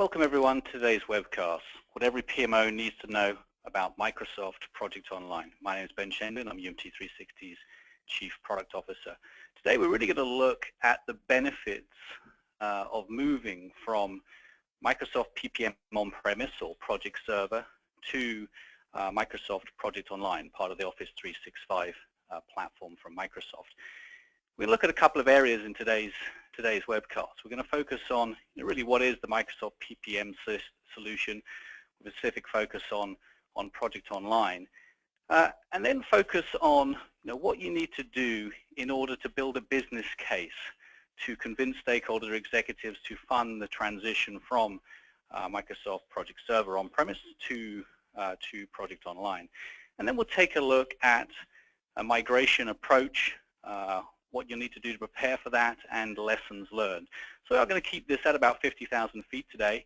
Welcome everyone to today's webcast, what every PMO needs to know about Microsoft Project Online. My name is Ben Shendon, I'm UMT360's Chief Product Officer. Today we're really going to look at the benefits of moving from Microsoft PPM on-premise or Project Server to Microsoft Project Online, part of the Office 365 platform from Microsoft. We'll look at a couple of areas in today's webcast. We're going to focus on really what is the Microsoft PPM solution, with a specific focus on Project Online, and then focus on what you need to do in order to build a business case to convince stakeholder executives to fund the transition from Microsoft Project Server on-premise to Project Online. And then we'll take a look at a migration approach, what you'll need to do to prepare for that, and lessons learned. So I'm going to keep this at about 50,000 feet today,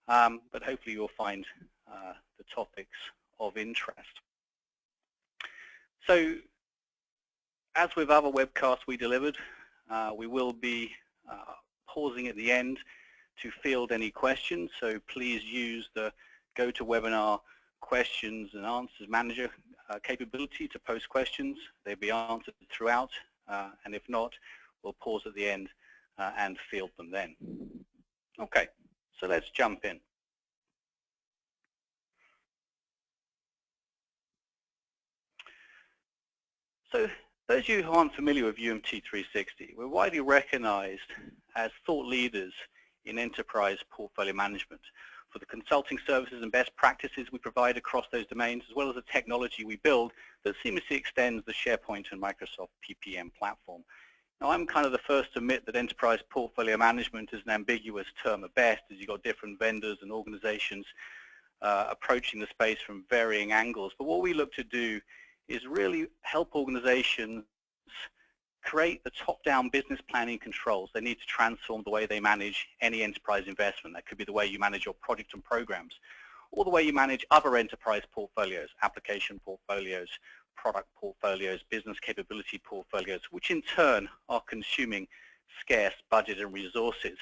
but hopefully you'll find the topics of interest. So as with other webcasts we delivered, we will be pausing at the end to field any questions, so please use the GoToWebinar questions and answers manager capability to post questions. They'll be answered throughout. And if not, we'll pause at the end and field them then. Okay, so let's jump in. So those of you who aren't familiar with UMT360, we're widely recognized as thought leaders in enterprise portfolio management for the consulting services and best practices we provide across those domains, as well as the technology we build that seamlessly extends the SharePoint and Microsoft PPM platform. Now, I'm kind of the first to admit that enterprise portfolio management is an ambiguous term at best, as you've got different vendors and organizations approaching the space from varying angles. But what we look to do is really help organizations create the top-down business planning controls they need to transform the way they manage any enterprise investment. That could be the way you manage your project and programs, or the way you manage other enterprise portfolios, application portfolios, product portfolios, business capability portfolios, which in turn are consuming scarce budget and resources.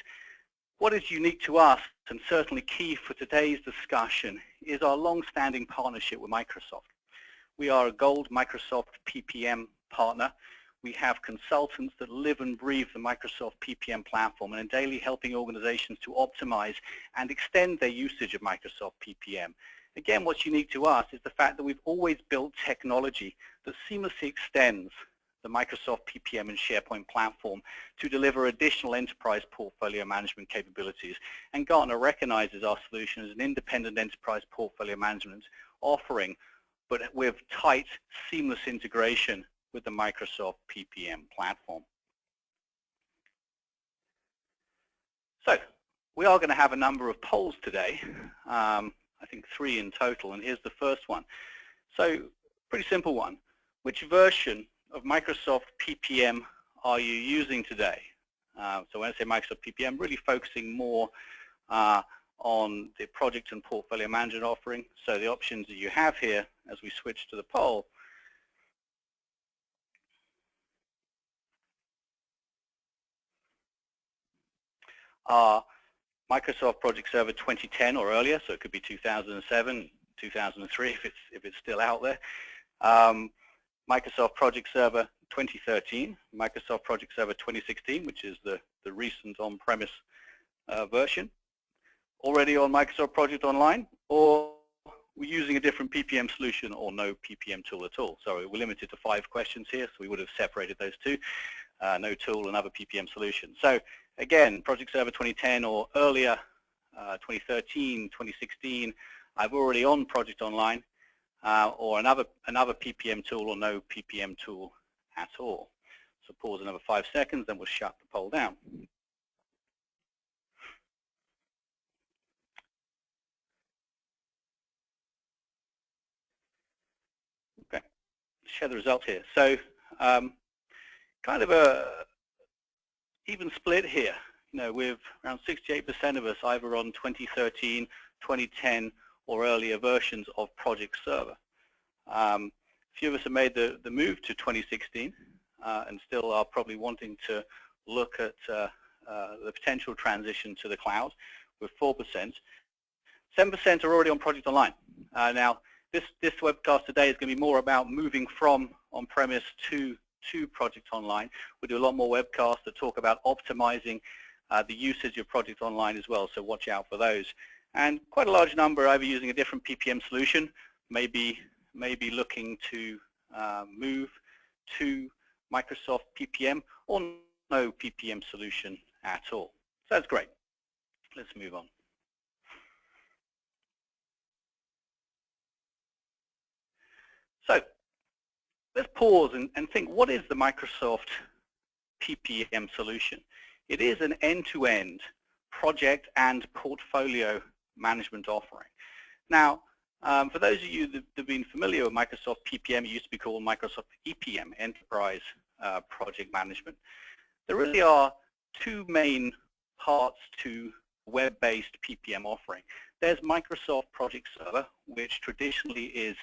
What is unique to us, and certainly key for today's discussion, is our long-standing partnership with Microsoft. We are a gold Microsoft PPM partner. We have consultants that live and breathe the Microsoft PPM platform and are daily helping organizations to optimize and extend their usage of Microsoft PPM. Again, what's unique to us is the fact that we've always built technology that seamlessly extends the Microsoft PPM and SharePoint platform to deliver additional enterprise portfolio management capabilities. And Gartner recognizes our solution as an independent enterprise portfolio management offering, but with tight, seamless integration with the Microsoft PPM platform. So we are going to have a number of polls today, I think 3 in total, and here's the first one. So pretty simple one. Which version of Microsoft PPM are you using today? So when I say Microsoft PPM, really focusing more on the project and portfolio management offering. So the options that you have here as we switch to the poll are Microsoft Project Server 2010 or earlier, so it could be 2007, 2003 if it's still out there. Microsoft Project Server 2013, Microsoft Project Server 2016, which is the recent on-premise version. Already on Microsoft Project Online, or we're using a different PPM solution or no PPM tool at all. Sorry, we're limited to 5 questions here, so we would have separated those two. No tool and other PPM solution. So again, Project Server 2010 or earlier, 2013, 2016, I've already on Project Online, or another PPM tool or no PPM tool at all. So pause another 5 seconds, then we'll shut the poll down. Okay, share the results here. So kind of a even split here, with around 68% of us either on 2013, 2010 or earlier versions of Project Server. A few of us have made the move to 2016 and still are probably wanting to look at the potential transition to the cloud. with 4%. 7% are already on Project Online. Now, this webcast today is going to be more about moving from on-premise to Project Online. We'll do a lot more webcasts that talk about optimizing the usage of Project Online as well, so watch out for those. And quite a large number either using a different PPM solution, maybe looking to move to Microsoft PPM, or no PPM solution at all. So that's great. Let's move on. So let's pause and think, what is the Microsoft PPM solution? It is an end-to-end project and portfolio management offering. Now, for those of you that have been familiar with Microsoft PPM, it used to be called Microsoft EPM, Enterprise Project Management. There really are two main parts to web-based PPM offering. There's Microsoft Project Server, which traditionally is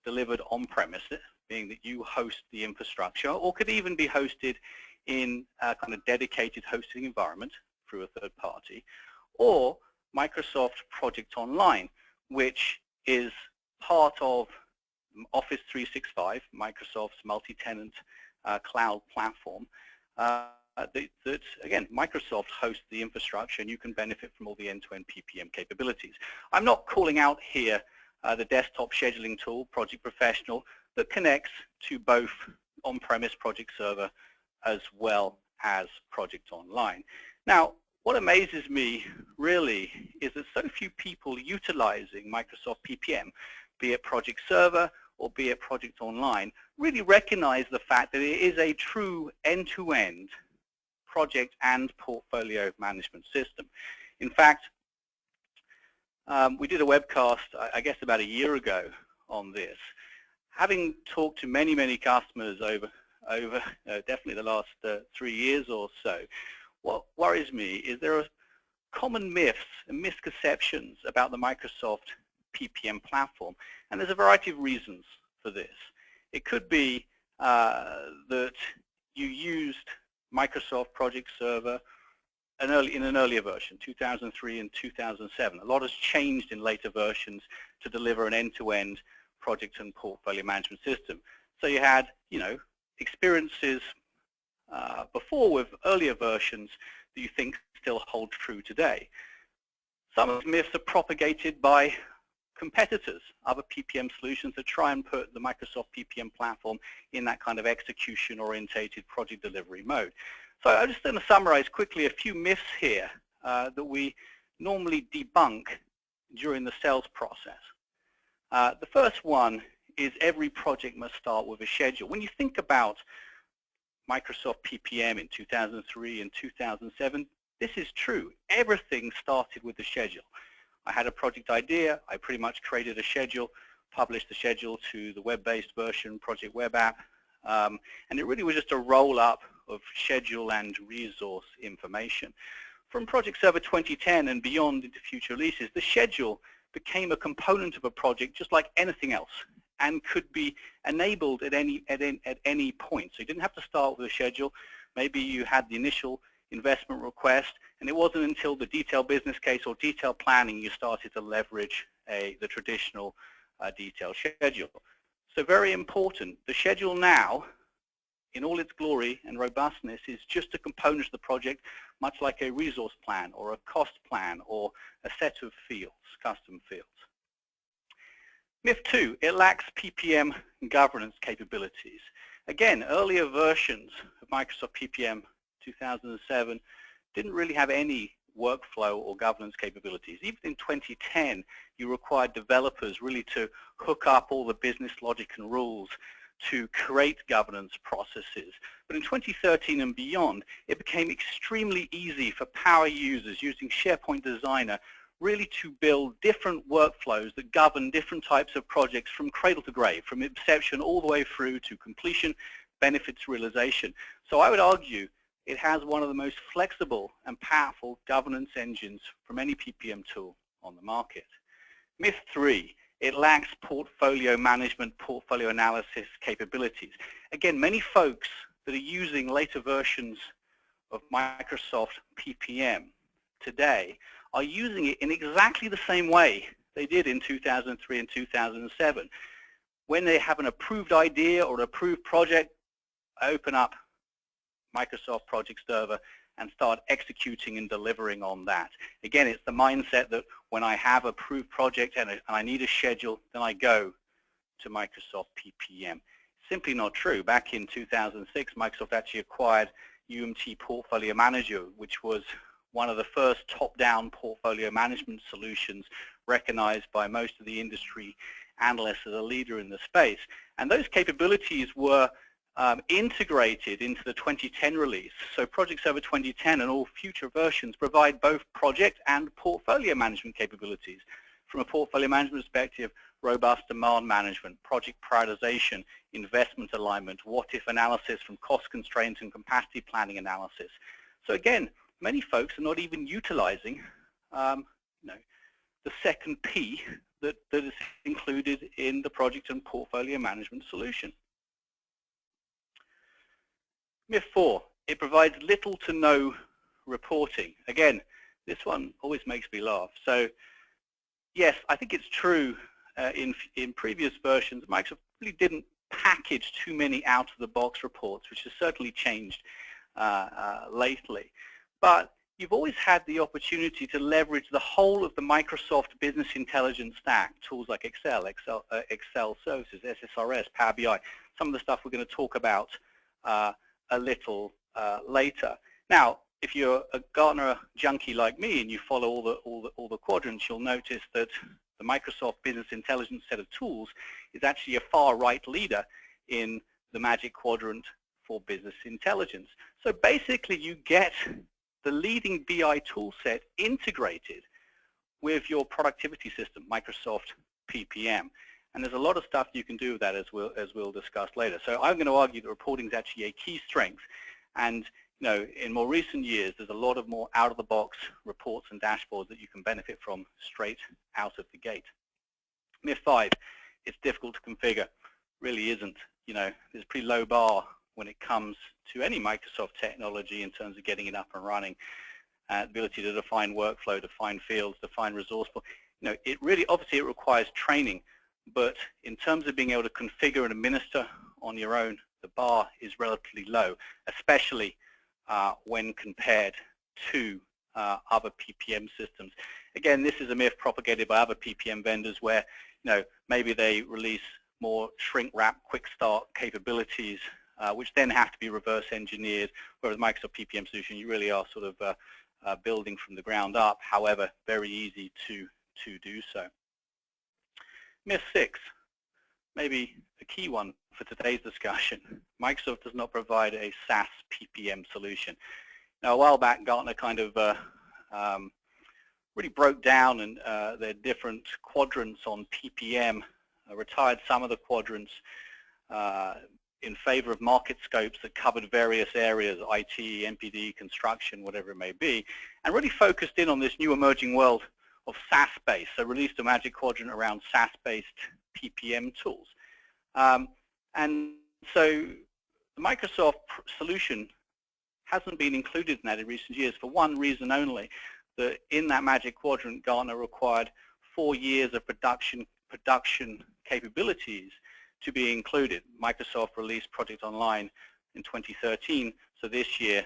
delivered on-premise, being that you host the infrastructure, or could even be hosted in a kind of dedicated hosting environment through a third party, or Microsoft Project Online, which is part of Office 365, Microsoft's multi-tenant cloud platform, that, again, Microsoft hosts the infrastructure and you can benefit from all the end-to-end PPM capabilities. I'm not calling out here the desktop scheduling tool, Project Professional, that connects to both on-premise Project Server as well as Project Online. Now, what amazes me really is that so few people utilizing Microsoft PPM, be it Project Server or be it Project Online, really recognize the fact that it is a true end-to-end project and portfolio management system. In fact, we did a webcast, I guess about a year ago on this. Having talked to many customers over definitely the last 3 years or so, what worries me is there are common myths and misconceptions about the Microsoft PPM platform, and there's a variety of reasons for this. It could be that you used Microsoft Project Server in an earlier version, 2003 and 2007. A lot has changed in later versions to deliver an end-to-end project and portfolio management system. So you had, experiences before with earlier versions that you think still hold true today. Some of the myths are propagated by competitors, other PPM solutions that try and put the Microsoft PPM platform in that kind of execution-orientated project delivery mode. So I'm just going to summarize quickly a few myths here that we normally debunk during the sales process. The first one is every project must start with a schedule. When you think about Microsoft PPM in 2003 and 2007, this is true. Everything started with the schedule. I had a project idea, I pretty much created a schedule, published the schedule to the web-based version, Project Web App, and it really was just a roll-up of schedule and resource information. From Project Server 2010 and beyond into future releases, the schedule became a component of a project just like anything else and could be enabled at any point. So you didn't have to start with a schedule. Maybe you had the initial investment request, and it wasn't until the detailed business case or detailed planning you started to leverage the traditional detailed schedule. So very important, the schedule now, in all its glory and robustness, is just a component of the project, much like a resource plan or a cost plan or a set of fields, custom fields. Myth 2, it lacks PPM governance capabilities. Again, earlier versions of Microsoft PPM 2007 didn't really have any workflow or governance capabilities. Even in 2010, you required developers really to hook up all the business logic and rules to create governance processes. But in 2013 and beyond, it became extremely easy for power users using SharePoint Designer really to build different workflows that govern different types of projects from cradle to grave, from inception all the way through to completion, benefits realization. So I would argue it has one of the most flexible and powerful governance engines from any PPM tool on the market. Myth 3, it lacks portfolio management, portfolio analysis capabilities. Again, many folks that are using later versions of Microsoft PPM today are using it in exactly the same way they did in 2003 and 2007. When they have an approved idea or an approved project, open up Microsoft Project Server and start executing and delivering on that. Again, it's the mindset that when I have an approved project and I need a schedule, then I go to Microsoft PPM. Simply not true. Back in 2006, Microsoft actually acquired UMT Portfolio Manager, which was one of the first top-down portfolio management solutions recognized by most of the industry analysts as a leader in the space. And those capabilities were integrated into the 2010 release. So Project Server 2010 and all future versions provide both project and portfolio management capabilities. From a portfolio management perspective, robust demand management, project prioritization, investment alignment, what-if analysis from cost constraints and capacity planning analysis. So again, many folks are not even utilizing the second P that is included in the project and portfolio management solution. Myth 4, it provides little to no reporting. Again, this one always makes me laugh. So yes, I think it's true in previous versions, Microsoft really didn't package too many out-of-the-box reports, which has certainly changed lately. But you've always had the opportunity to leverage the whole of the Microsoft Business Intelligence stack, tools like Excel Services, SSRS, Power BI, some of the stuff we're going to talk about a little later. Now, if you're a Gartner junkie like me and you follow all the quadrants, you'll notice that the Microsoft Business Intelligence set of tools is actually a far right leader in the Magic Quadrant for Business Intelligence. So basically, you get the leading BI tool set integrated with your productivity system, Microsoft PPM. And there's a lot of stuff you can do with that, as we'll discuss later. So I'm going to argue that reporting is actually a key strength. And in more recent years, there's a lot of more out-of-the-box reports and dashboards that you can benefit from straight out of the gate. Myth 5, it's difficult to configure. Really isn't. There's a pretty low bar when it comes to any Microsoft technology in terms of getting it up and running. Ability to define workflow, define fields, define resource. Obviously it requires training, but in terms of being able to configure and administer on your own, the bar is relatively low, especially when compared to other PPM systems. Again, this is a myth propagated by other PPM vendors where maybe they release more shrink wrap, quick start capabilities, which then have to be reverse engineered, whereas Microsoft PPM solution, you really are sort of building from the ground up, however, very easy to do so. Myth 6, maybe a key one for today's discussion. Microsoft does not provide a SaaS PPM solution. Now, a while back, Gartner kind of really broke down and their different quadrants on PPM, retired some of the quadrants in favor of market scopes that covered various areas, IT, MPD, construction, whatever it may be, and really focused in on this new emerging world of SaaS-based, so released a Magic Quadrant around SaaS-based PPM tools. And so the Microsoft solution hasn't been included in that in recent years for one reason only, that in that Magic Quadrant, Gartner required 4 years of production capabilities to be included. Microsoft released Project Online in 2013, so this year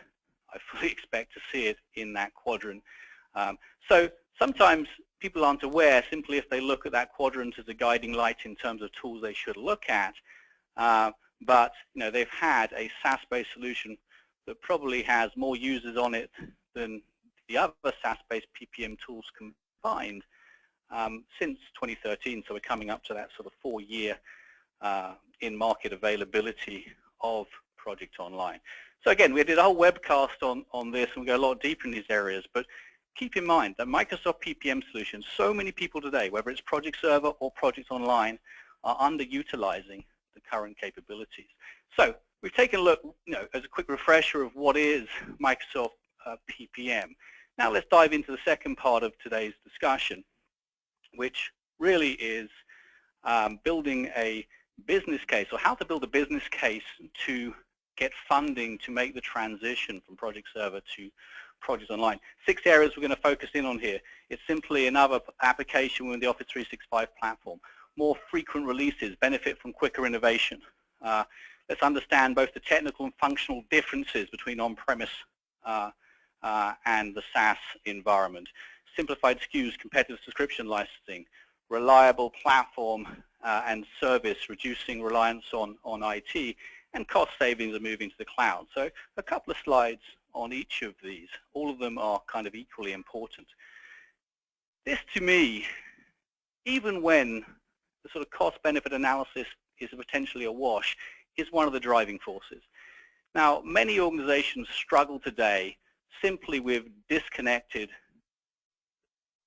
I fully expect to see it in that quadrant. So sometimes people aren't aware simply if they look at that quadrant as a guiding light in terms of tools they should look at, but they've had a SaaS-based solution that probably has more users on it than the other SaaS-based PPM tools combined since 2013, so we're coming up to that sort of 4-year in-market availability of Project Online. So again, we did a whole webcast on this, and we go a lot deeper in these areas, but keep in mind that Microsoft PPM solutions, so many people today, whether it's Project Server or Project Online, are underutilizing the current capabilities. So we've taken a look, as a quick refresher of what is Microsoft PPM. Now let's dive into the second part of today's discussion, which really is building a business case, or how to build a business case to get funding to make the transition from Project Server to Project Online. 6 areas we're going to focus in on here. It's simply another application within the Office 365 platform. More frequent releases, benefit from quicker innovation. Let's understand both the technical and functional differences between on-premise and the SaaS environment. Simplified SKUs, competitive subscription licensing, reliable platform and service, reducing reliance on IT, and cost savings of moving to the cloud. So a couple of slides on each of these. All of them are kind of equally important. This, to me, even when the sort of cost-benefit analysis is potentially a wash, is one of the driving forces. Now, many organizations struggle today simply with disconnected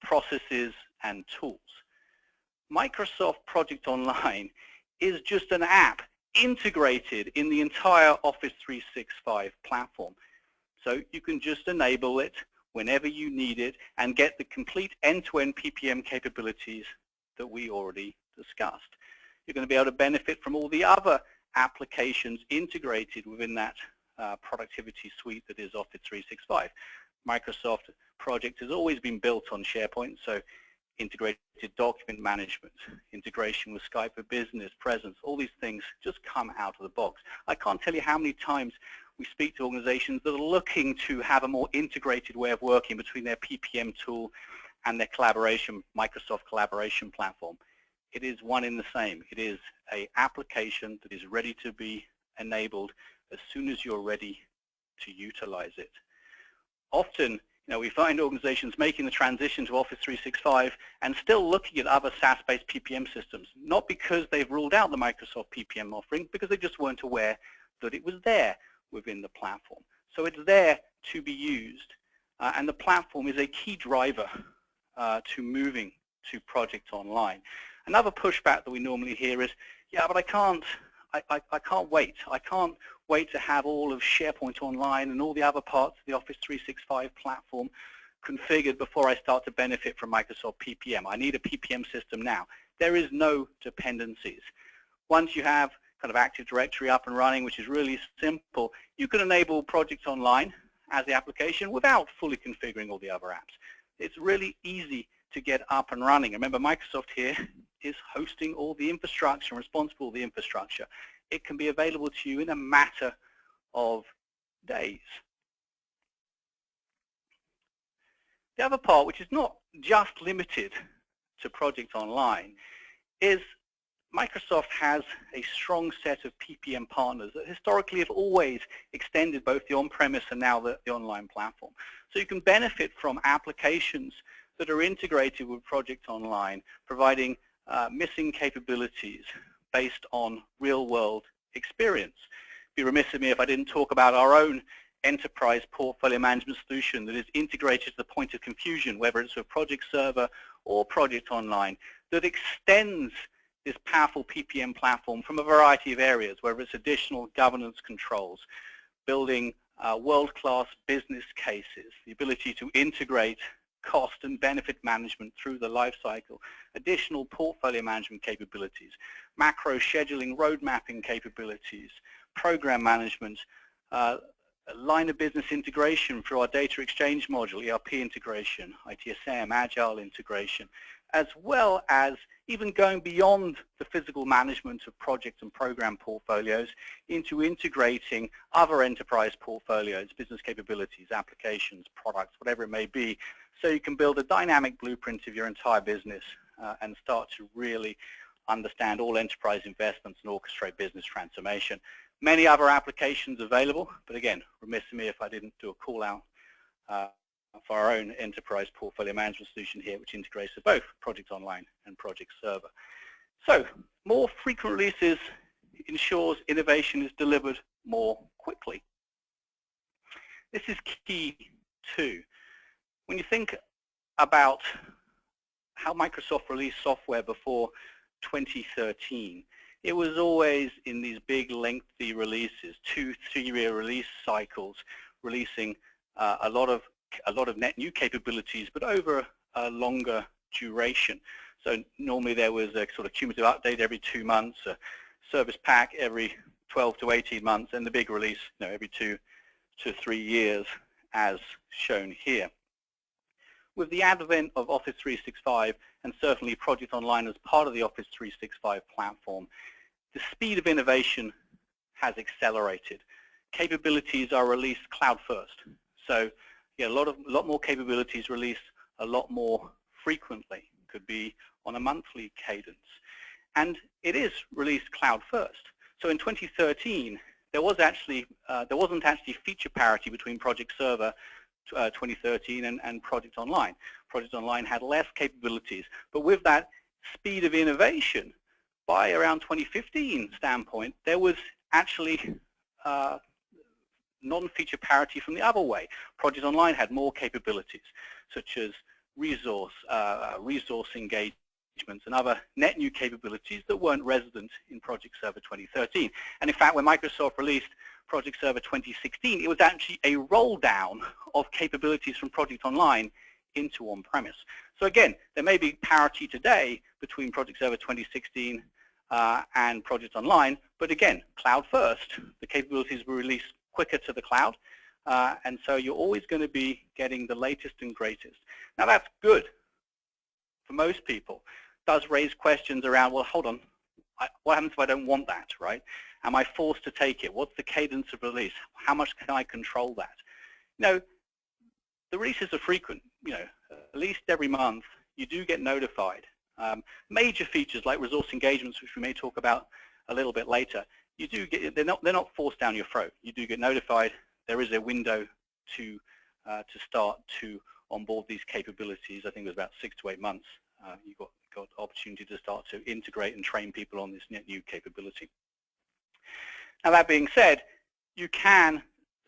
processes and tools. Microsoft Project Online is just an app integrated in the entire Office 365 platform. So you can just enable it whenever you need it and get the complete end-to-end PPM capabilities that we already discussed. You're going to be able to benefit from all the other applications integrated within that productivity suite that is Office 365. Microsoft Project has always been built on SharePoint, so integrated document management, integration with Skype for Business, Presence, all these things just come out of the box. I can't tell you how many times we speak to organizations that are looking to have a more integrated way of working between their PPM tool and their collaboration, Microsoft collaboration platform. It is one in the same. It is an application that is ready to be enabled as soon as you're ready to utilize it. Often, we find organizations making the transition to Office 365 and still looking at other SaaS-based PPM systems, not because they've ruled out the Microsoft PPM offering, because they just weren't aware that it was there within the platform. So it's there to be used, and the platform is a key driver to moving to Project Online. Another pushback that we normally hear is, yeah, but I can't wait. I can't wait to have all of SharePoint Online and all the other parts of the Office 365 platform configured before I start to benefit from Microsoft PPM. I need a PPM system now. There is no dependencies. Once you have kind of Active Directory up and running, which is really simple, you can enable Project Online as the application without fully configuring all the other apps. It's really easy to get up and running. Remember, Microsoft here is hosting all the infrastructure and responsible for the infrastructure. It can be available to you in a matter of days. The other part, which is not just limited to Project Online, is Microsoft has a strong set of PPM partners that historically have always extended both the on-premise and now the online platform. So you can benefit from applications that are integrated with Project Online, providing missing capabilities based on real-world experience. It'd be remiss of me if I didn't talk about our own enterprise portfolio management solution that is integrated to the point of confusion, whether it's with Project Server or Project Online, that extends this powerful PPM platform from a variety of areas, whether it's additional governance controls, building world-class business cases, the ability to integrate cost and benefit management through the life cycle, additional portfolio management capabilities, macro scheduling, road mapping capabilities, program management, line of business integration through our data exchange module, ERP integration, ITSM, agile integration, as well as even going beyond the physical management of project and program portfolios into integrating other enterprise portfolios, business capabilities, applications, products, whatever it may be, so you can build a dynamic blueprint of your entire business and start to really understand all enterprise investments and orchestrate business transformation. Many other applications available, but again, remiss of me if I didn't do a call out for our own enterprise portfolio management solution here, which integrates with both Project Online and Project Server. So, more frequent releases ensures innovation is delivered more quickly. This is key too. When you think about how Microsoft released software before 2013, it was always in these big lengthy releases, 2-3-year release cycles, releasing a lot of net new capabilities, but over a longer duration. So normally there was a sort of cumulative update every 2 months, a service pack every 12 to 18 months, and the big release, every 2 to 3 years, as shown here. With the advent of Office 365, and certainly Project Online as part of the Office 365 platform, the speed of innovation has accelerated. Capabilities are released cloud first. So a lot more capabilities released a lot more frequently. Could be on a monthly cadence. And it is released cloud first. So in 2013, there wasn't actually feature parity between Project Server 2013 and Project Online. Project Online had less capabilities, but with that speed of innovation, by around 2015 standpoint, there was actually non-feature parity from the other way. Project Online had more capabilities, such as resource engagements and other net new capabilities that weren't resident in Project Server 2013. And in fact, when Microsoft released Project Server 2016, it was actually a roll down of capabilities from Project Online into on-premise. So again, there may be parity today between Project Server 2016 and Project Online, but again, cloud first. The capabilities were released quicker to the cloud, and so you're always going to be getting the latest and greatest. Now that's good for most people. It does raise questions around, well, hold on, what happens if I don't want that, right? Am I forced to take it? What's the cadence of release? How much can I control that? The releases are frequent. At least every month you do get notified. Major features like resource engagements, which we may talk about a little bit later, they're not forced down your throat. You do get notified. There is a window to start to onboard these capabilities. I think it was about 6 to 8 months. You got opportunity to start to integrate and train people on this new capability. Now that being said, you can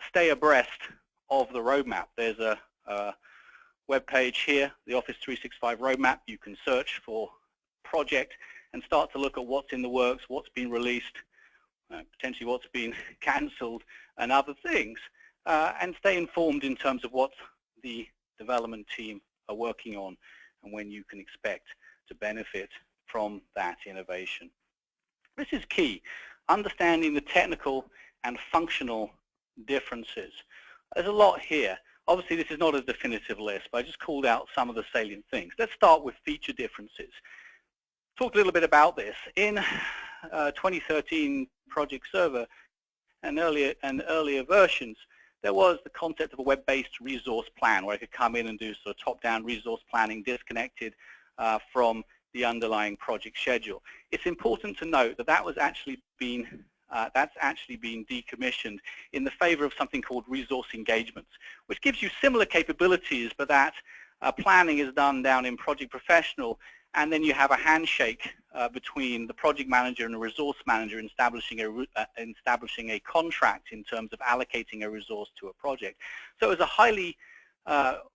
stay abreast of the roadmap. There's a web page here, the Office 365 roadmap. You can search for project and start to look at what's in the works, what's been released, potentially what's been cancelled, and other things, and stay informed in terms of what the development team are working on and when you can expect to benefit from that innovation. This is key, understanding the technical and functional differences. There's a lot here. Obviously, this is not a definitive list, but I just called out some of the salient things. Let's start with feature differences. Talked a little bit about this. In 2013 Project Server and earlier versions, there was the concept of a web-based resource plan where I could come in and do sort of top-down resource planning disconnected from the underlying project schedule. It's important to note that that's actually been decommissioned in the favor of something called resource engagements, which gives you similar capabilities, but that planning is done down in Project Professional, and then you have a handshake between the project manager and the resource manager in establishing a contract in terms of allocating a resource to a project. So it was a highly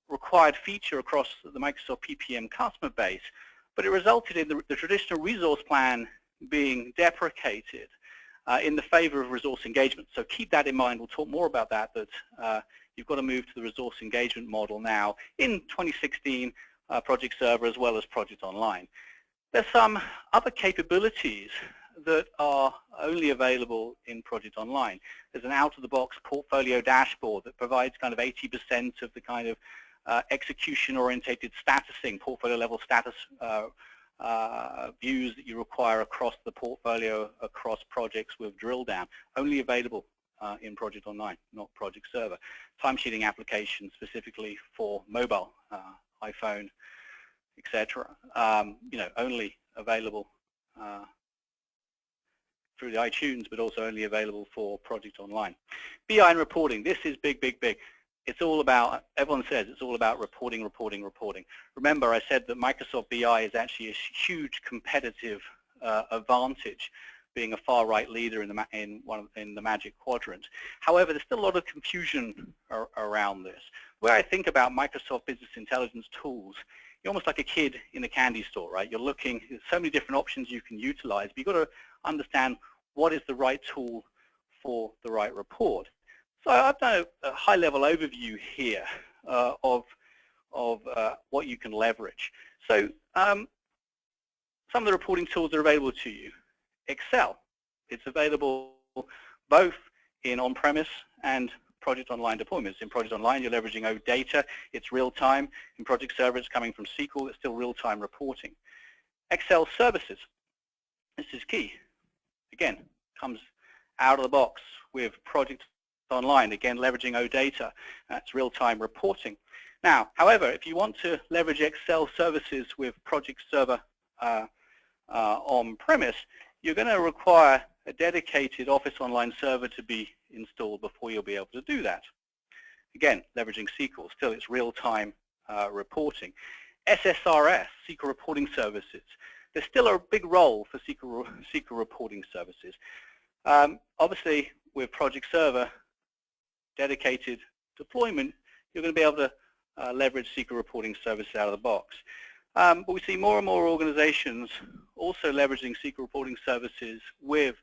required feature across the Microsoft PPM customer base, but it resulted in the traditional resource plan being deprecated in the favor of resource engagement. So keep that in mind. We'll talk more about that, you've got to move to the resource engagement model now in 2016, Project Server as well as Project Online. There's some other capabilities that are only available in Project Online. There's an out-of-the-box portfolio dashboard that provides kind of 80% of the kind of execution-orientated statusing, portfolio-level status views that you require across the portfolio, across projects with drill down, only available in Project Online, not Project Server. Timesheeting applications specifically for mobile, iPhone, etc. Only available through the iTunes, but also only available for Project Online. BI and reporting. This is big, big, big. It's all about, everyone says it's all about reporting, reporting, reporting. Remember, I said that Microsoft BI is actually a huge competitive advantage, being a far right leader in the Magic Quadrant. However, there's still a lot of confusion around this. Where I think about Microsoft Business Intelligence tools, you're almost like a kid in a candy store, right? You're looking, there's so many different options you can utilize, but you've got to understand what is the right tool for the right report. So I've done a high-level overview here of what you can leverage. So some of the reporting tools are available to you. Excel, it's available both in on-premise and Project Online deployments. In Project Online, you're leveraging OData. It's real-time. In Project Server, it's coming from SQL. It's still real-time reporting. Excel services. This is key. Again, comes out of the box with Project Online. Again, leveraging OData. That's real-time reporting. Now, however, if you want to leverage Excel services with Project Server on-premise, you're going to require a dedicated Office Online server to be installed before you'll be able to do that. Again, leveraging SQL. Still, it's real-time reporting. SSRS, SQL reporting services. There's still a big role for SQL reporting services. Obviously, with Project Server, dedicated deployment, you're going to be able to leverage SQL reporting services out of the box. But we see more and more organizations also leveraging SQL reporting services with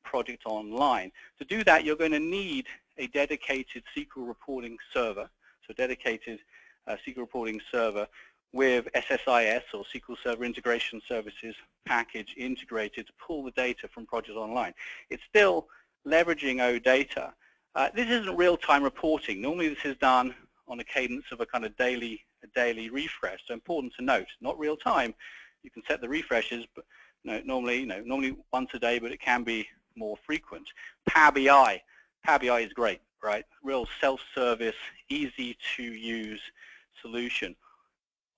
Project Online. To do that, you're going to need a dedicated SQL reporting server, so dedicated SQL reporting server with SSIS or SQL Server Integration Services package integrated to pull the data from Project Online. It's still leveraging OData. This isn't real-time reporting. Normally this is done on a cadence of a kind of daily refresh. So important to note, not real-time. You can set the refreshes, but normally once a day, but it can be more frequent. Power BI. Power BI is great, right? Real self-service, easy-to-use solution.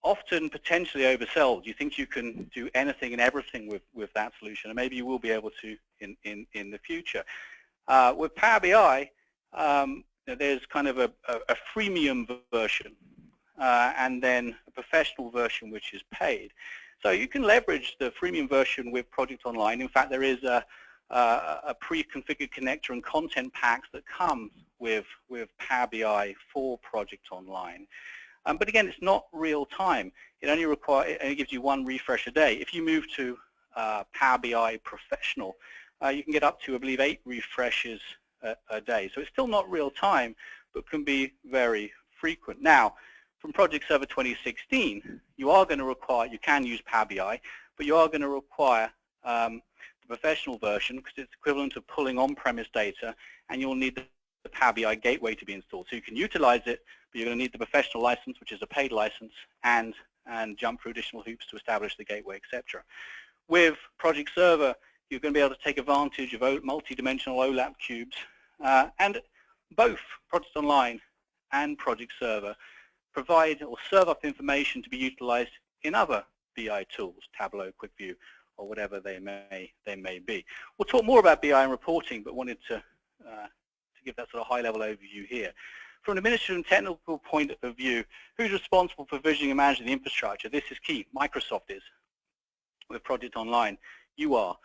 Often potentially oversold. You think you can do anything and everything with that solution, and maybe you will be able to in the future. With Power BI, there's kind of a freemium version and then a professional version which is paid. So you can leverage the freemium version with Project Online. In fact, there is a pre-configured connector and content packs that come with Power BI for Project Online. But again, it's not real time. It only gives you one refresh a day. If you move to Power BI Professional, you can get up to, I believe, 8 refreshes a day. So it's still not real time, but can be very frequent. Now, from Project Server 2016, you are going to require, you can use Power BI, but you are going to require the professional version because it's equivalent to pulling on-premise data, and you'll need the Power BI gateway to be installed. So you can utilize it, but you're going to need the professional license, which is a paid license, and jump through additional hoops to establish the gateway, etc. With Project Server, you're going to be able to take advantage of multi-dimensional OLAP cubes, and both Project Online and Project Server provide or serve up information to be utilized in other BI tools, Tableau, QuickView, or whatever they may be. We'll talk more about BI and reporting, but wanted to give that sort of high-level overview here. From an administrative and technical point of view, who's responsible for provisioning and managing the infrastructure? This is key. Microsoft is. With Project Online, you are,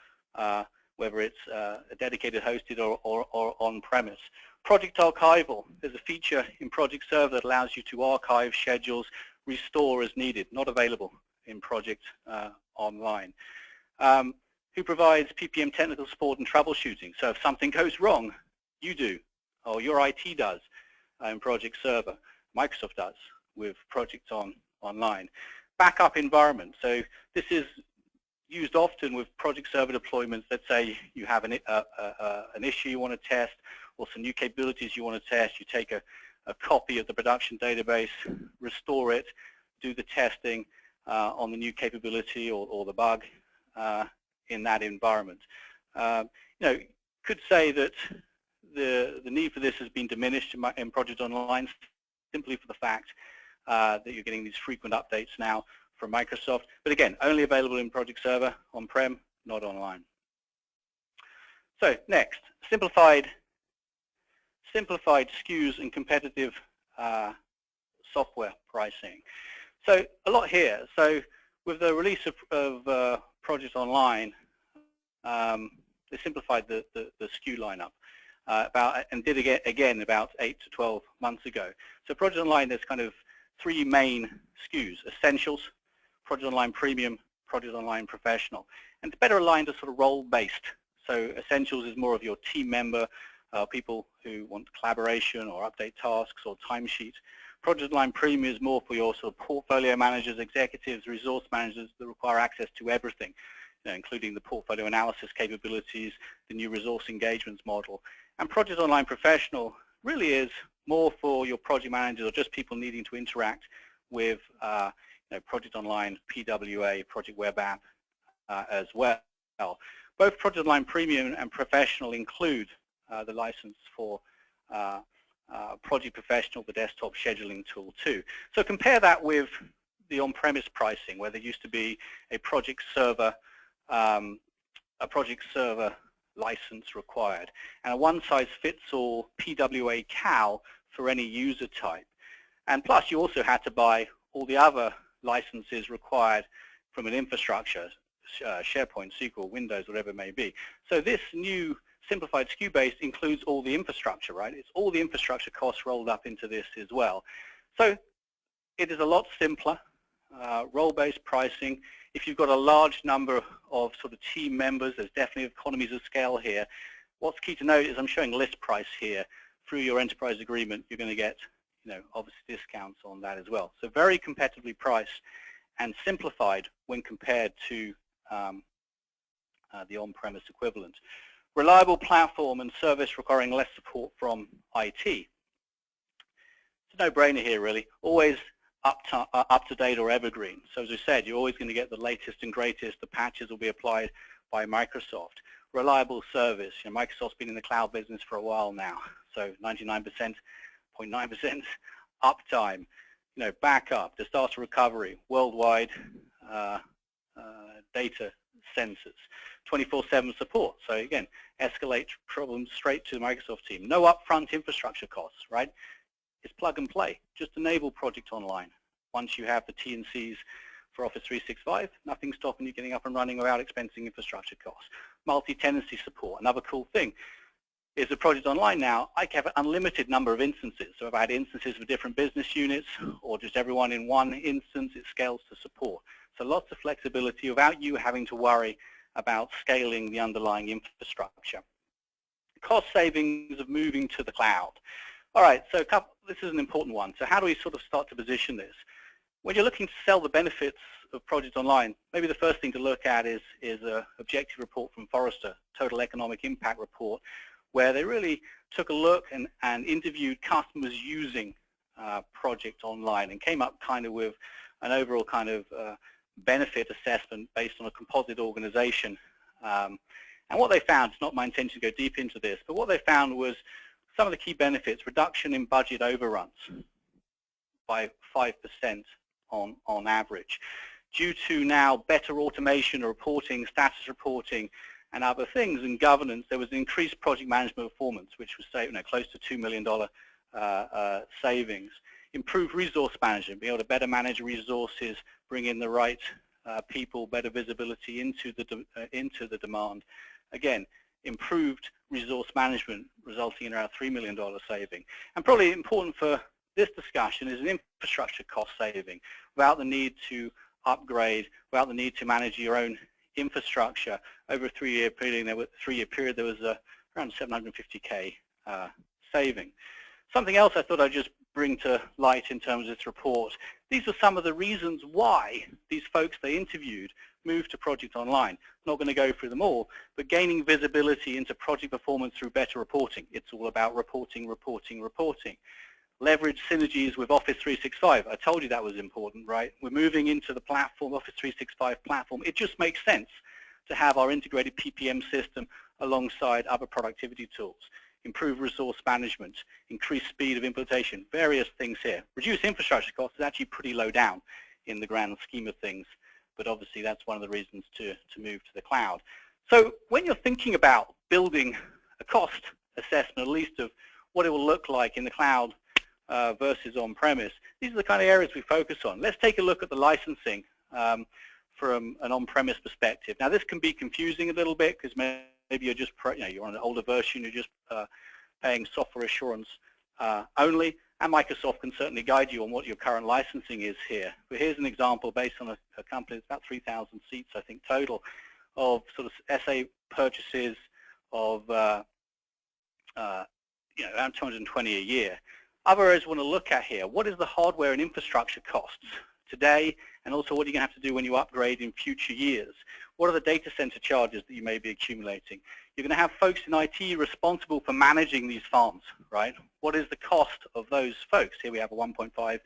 whether it's a dedicated hosted or on-premise. Project Archival, there's a feature in Project Server that allows you to archive schedules, restore as needed, not available in Project Online. Who provides PPM technical support and troubleshooting? So if something goes wrong, you do, or your IT does in Project Server. Microsoft does with Project Online. Backup environment. So this is used often with Project Server deployments. Let's say you have an issue you want to test, or some new capabilities you want to test. You take a copy of the production database, restore it, do the testing on the new capability or the bug in that environment. Could say that the need for this has been diminished in Project Online simply for the fact that you're getting these frequent updates now from Microsoft. But again, only available in Project Server on-prem, not online. So next, simplified SKUs and competitive software pricing. So a lot here. So with the release of Project Online, they simplified the SKU lineup and did again about 8 to 12 months ago. So Project Online, there's kind of 3 main SKUs: Essentials, Project Online Premium, Project Online Professional, and it's better aligned to sort of role-based. So Essentials is more of your team member, people who want collaboration or update tasks or timesheets. Project Online Premium is more for your sort of portfolio managers, executives, resource managers that require access to everything. including the portfolio analysis capabilities, the new resource engagements model. And Project Online Professional really is more for your project managers or just people needing to interact with Project Online, PWA, Project Web App as well. Both Project Online Premium and Professional include the license for Project Professional, the desktop scheduling tool too. So compare that with the on-premise pricing, where there used to be a project server license required, and a one-size-fits-all PWA CAL for any user type. And plus, you also had to buy all the other licenses required from an infrastructure, SharePoint, SQL, Windows, whatever it may be. So this new simplified SKU base includes all the infrastructure, right? It's all the infrastructure costs rolled up into this as well. So it is a lot simpler, role-based pricing. If you've got a large number of sort of team members, there's definitely economies of scale here. What's key to note is I'm showing list price here. Through your enterprise agreement, you're going to get, obviously discounts on that as well. So very competitively priced and simplified when compared to the on-premise equivalent. Reliable platform and service requiring less support from IT. It's a no-brainer here, really. Always up to date or evergreen. So as we said, you're always going to get the latest and greatest. The patches will be applied by Microsoft. Reliable service. Microsoft's been in the cloud business for a while now, so 99.9% uptime. Backup, disaster recovery, worldwide data sensors, 24/7 support. So again, escalate problems straight to the Microsoft team. No upfront infrastructure costs, right? It's plug and play. Just enable Project Online. Once you have the T&Cs for Office 365, nothing's stopping you getting up and running without expensing infrastructure costs. Multi-tenancy support. Another cool thing is with Project Online now, I can have an unlimited number of instances. So if I had instances for different business units or just everyone in one instance, it scales to support. So lots of flexibility without you having to worry about scaling the underlying infrastructure. Cost savings of moving to the cloud. All right, so this is an important one. So how do we sort of start to position this? When you're looking to sell the benefits of Project Online, maybe the first thing to look at is an objective report from Forrester, Total Economic Impact Report, where they really took a look and interviewed customers using Project Online and came up kind of with an overall kind of benefit assessment based on a composite organization. And what they found, it's not my intention to go deep into this, but what they found was some of the key benefits: reduction in budget overruns by 5% on average, due to now better automation, reporting, status reporting, and other things. In governance, there was increased project management performance, which was close to $2 million savings. Improved resource management, be able to better manage resources, bring in the right people, better visibility into the demand. Again, improved resource management, resulting in around $3 million saving. And probably important for this discussion is an infrastructure cost saving, without the need to upgrade, without the need to manage your own infrastructure. Over a three-year period, there was around 750K saving. Something else I thought I'd just bring to light in terms of this report. These are some of the reasons why these folks they interviewed moved to Project Online. Not going to go through them all, but gaining visibility into project performance through better reporting. It's all about reporting, reporting, reporting. Leverage synergies with Office 365. I told you that was important, right? We're moving into the platform, Office 365 platform. It just makes sense to have our integrated PPM system alongside other productivity tools. Improve resource management, increase speed of implementation, various things here. Reduce infrastructure costs is actually pretty low down in the grand scheme of things, but obviously that's one of the reasons to move to the cloud. So when you're thinking about building a cost assessment, at least of what it will look like in the cloud versus on-premise, these are the kind of areas we focus on. Let's take a look at the licensing from an on-premise perspective. Now this can be confusing a little bit because maybe you're just you're on an older version, you're just paying software assurance only, and Microsoft can certainly guide you on what your current licensing is here. But here's an example based on a company that's about 3,000 seats, I think, total, of sort of SA purchases of around 220 a year. Other areas we want to look at here: what is the hardware and infrastructure costs today, and also what are you going to have to do when you upgrade in future years? What are the data center charges that you may be accumulating? You're going to have folks in IT responsible for managing these farms, right? What is the cost of those folks? Here we have a 1.5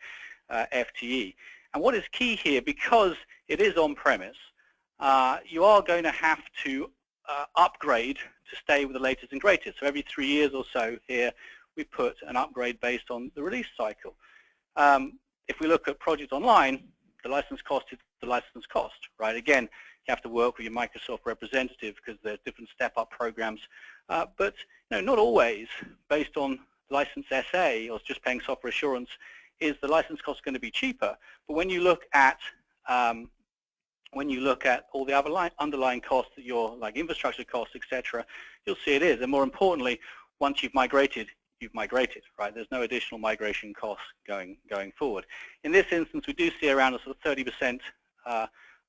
FTE. And what is key here, because it is on-premise, you are going to have to upgrade to stay with the latest and greatest. So every 3 years or so here, we put an upgrade based on the release cycle. If we look at projects online, the license cost is the license cost, right? Again, you have to work with your Microsoft representative because there's different step-up programs. But not always, based on license SA or just paying software assurance, is the license cost going to be cheaper. But when you look at all the other underlying costs that you're, like infrastructure costs, etc., you'll see it is. And more importantly, once you've migrated, right? There's no additional migration costs going forward. In this instance, we do see around a sort of 30%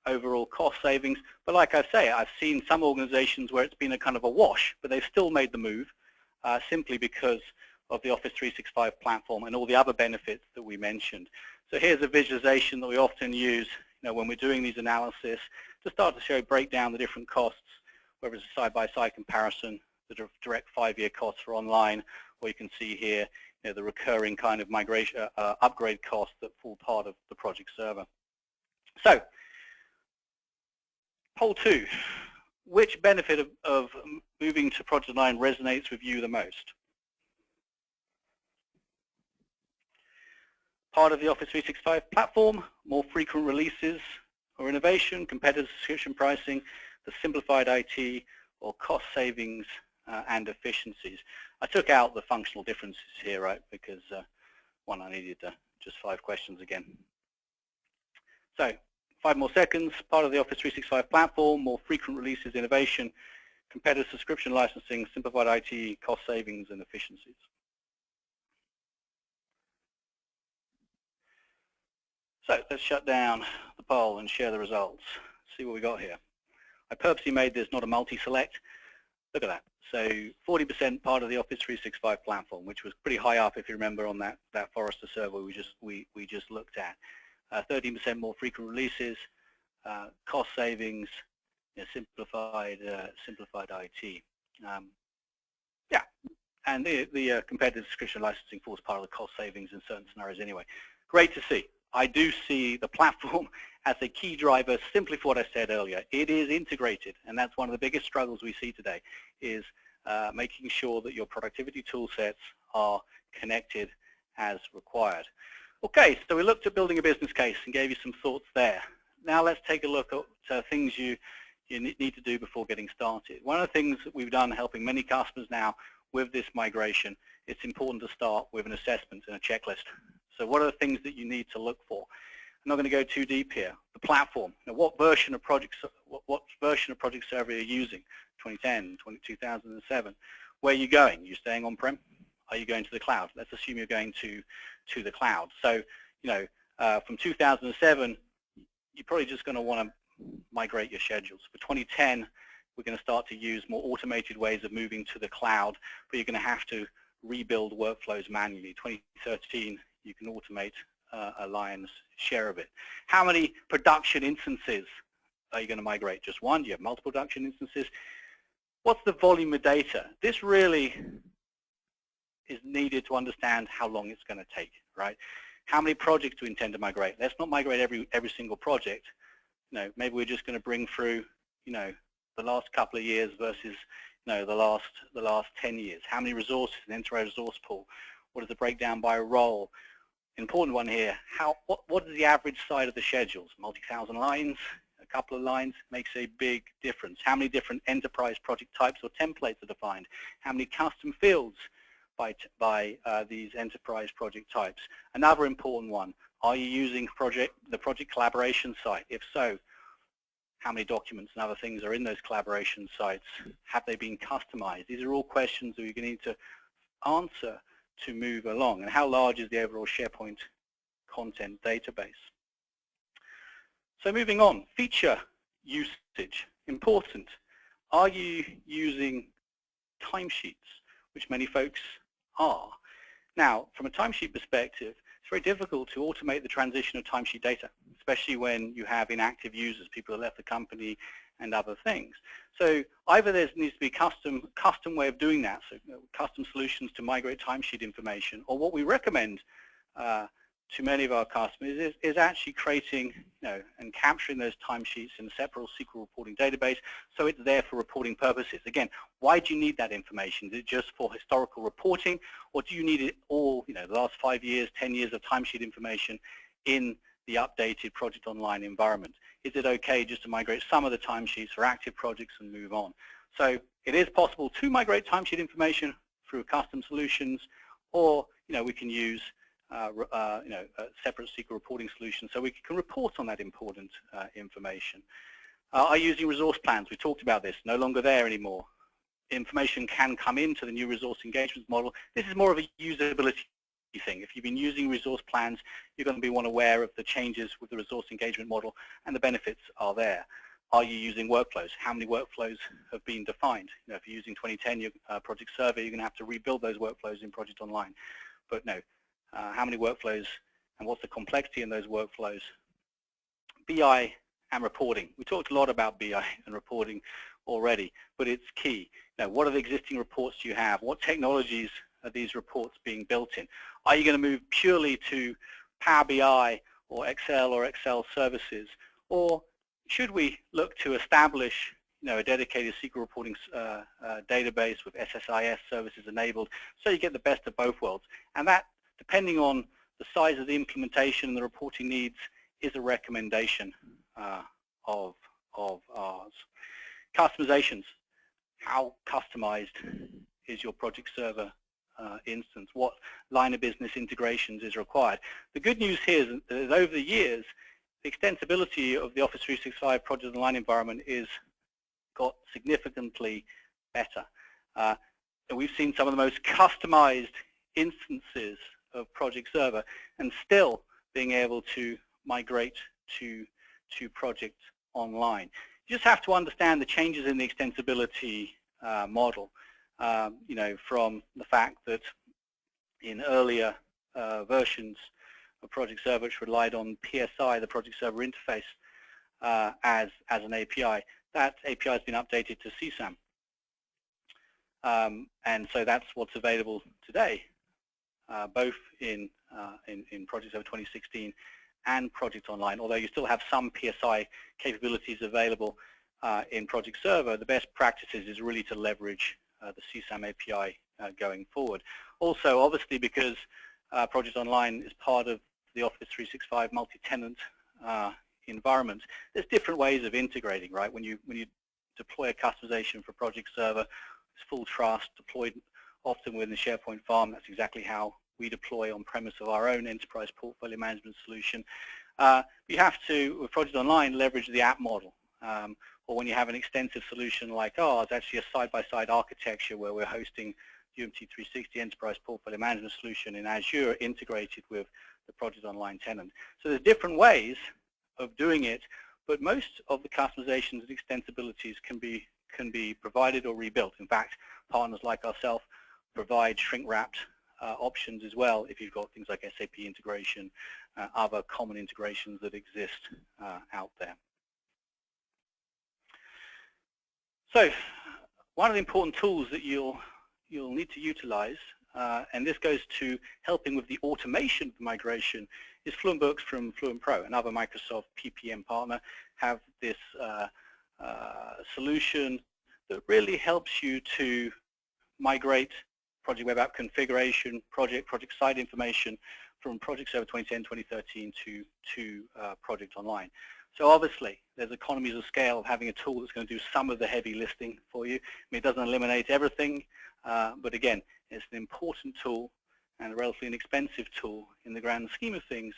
overall cost savings. But like I say, I've seen some organizations where it's been a kind of a wash, but they've still made the move simply because of the Office 365 platform and all the other benefits that we mentioned. So here's a visualization that we often use when we're doing these analysis to start to show, break down the different costs, whether it's a side-by-side comparison, the direct 5-year costs for online, or you can see here the recurring kind of migration upgrade costs that form part of the project server. So, poll 2, which benefit of moving to Project Online resonates with you the most? Part of the Office 365 platform, more frequent releases or innovation, competitive subscription pricing, the simplified IT, or cost savings and efficiencies. I took out the functional differences here, right, because one, I needed just 5 questions again. So 5 more seconds. Part of the Office 365 platform, more frequent releases, innovation, competitive subscription licensing, simplified IT, cost savings and efficiencies. So let's shut down the poll and share the results. See what we got here. I purposely made this not a multi-select. Look at that. So 40% part of the Office 365 platform, which was pretty high up if you remember on that Forrester survey we just looked at. 13% more frequent releases, cost savings, simplified IT. Yeah, and the competitive subscription licensing falls part of the cost savings in certain scenarios anyway. Great to see. I do see the platform as a key driver simply for what I said earlier. It is integrated, and that's one of the biggest struggles we see today, is making sure that your productivity tool sets are connected as required. Okay, so we looked at building a business case and gave you some thoughts there. Now let's take a look at things you need to do before getting started. One of the things that we've done helping many customers now with this migration, it's important to start with an assessment and a checklist. So what are the things that you need to look for? I'm not going to go too deep here. The platform. Now, what version of Project Server are you using? 2010, 2007. Where are you going? Are you staying on-prem? Are you going to the cloud? Let's assume you're going to the cloud. So, from 2007, you're probably just going to want to migrate your schedules. For 2010, we're going to start to use more automated ways of moving to the cloud, but you're going to have to rebuild workflows manually. 2013, you can automate a lion's share of it. How many production instances are you going to migrate? Just one? Do you have multiple production instances? What's the volume of data? This really is needed to understand how long it's going to take, right? How many projects do we intend to migrate? Let's not migrate every single project. Maybe we're just going to bring through, the last couple of years versus, the last 10 years. How many resources, an enterprise resource pool? What is the breakdown by role? Important one here, what is the average size of the schedules? Multi-thousand lines, a couple of lines, makes a big difference. How many different enterprise project types or templates are defined? How many custom fields by these enterprise project types? Another important one, are you using the project collaboration site? If so, how many documents and other things are in those collaboration sites? Have they been customized? These are all questions that you're going to need to answer to move along. And how large is the overall SharePoint content database? So moving on, feature usage, important. Are you using timesheets, which many folks are? Now, from a timesheet perspective, it's very difficult to automate the transition of timesheet data, especially when you have inactive users, people who left the company and other things. So either there needs to be custom way of doing that, so custom solutions to migrate timesheet information, or what we recommend to many of our customers is actually creating, and capturing those timesheets in a separate SQL reporting database, so it's there for reporting purposes. Again, why do you need that information? Is it just for historical reporting, or do you need it all, the last 5 years, 10 years of timesheet information in the updated Project Online environment? Is it okay just to migrate some of the timesheets for active projects and move on? So it is possible to migrate timesheet information through custom solutions, or we can use a separate SQL reporting solution so we can report on that important information. Are using resource plans? We talked about this. No longer there anymore. Information can come into the new resource engagement model. This is more of a usability thing. If you've been using resource plans, you're going to be aware of the changes with the resource engagement model, and the benefits are there. Are you using workflows? How many workflows have been defined? If you're using 2010 Project Server, you're going to have to rebuild those workflows in Project Online. But no, how many workflows and what's the complexity in those workflows? BI and reporting. We talked a lot about BI and reporting already, but it's key. What are the existing reports you have? What technologies are these reports being built in? Are you going to move purely to Power BI or Excel services, or should we look to establish a dedicated SQL reporting database with SSIS services enabled, so you get the best of both worlds? And that, depending on the size of the implementation and the reporting needs, is a recommendation of ours. Customizations. How customized is your Project Server instance? What line of business integrations is required? The good news here is that over the years, the extensibility of the Office 365 Project Online environment is got significantly better. And we've seen some of the most customized instances of Project Server, and still being able to migrate to Project Online. You just have to understand the changes in the extensibility model, from the fact that in earlier versions of Project Server, which relied on PSI, the Project Server interface, as an API, that API has been updated to CSAM. And so that's what's available today, both in Project Server 2016 and Project Online. Although you still have some PSI capabilities available in Project Server, the best practices is really to leverage the CSAM API going forward. Also, obviously, because Project Online is part of the Office 365 multi-tenant environment, there's different ways of integrating, right? When you deploy a customization for Project Server, it's full trust, deployed often within the SharePoint farm. That's exactly how we deploy on-premise of our own enterprise portfolio management solution. You have to, with Project Online, leverage the app model. Or when you have an extensive solution like ours, actually a side-by-side architecture where we're hosting UMT360 Enterprise Portfolio Management Solution in Azure integrated with the Project Online tenant. So there's different ways of doing it, but most of the customizations and extensibilities can be provided or rebuilt. In fact, partners like ourselves provide shrink-wrapped options as well if you've got things like SAP integration, other common integrations that exist out there. So one of the important tools that you'll need to utilize, and this goes to helping with the automation of the migration, is Fluent Books from Fluent Pro. Another Microsoft PPM partner have this solution that really helps you to migrate project web app configuration, project site information from Project Server 2010, 2013 to Project Online. So obviously, there's economies of scale of having a tool that's going to do some of the heavy lifting for you. I mean, it doesn't eliminate everything, but again, it's an important tool and a relatively inexpensive tool in the grand scheme of things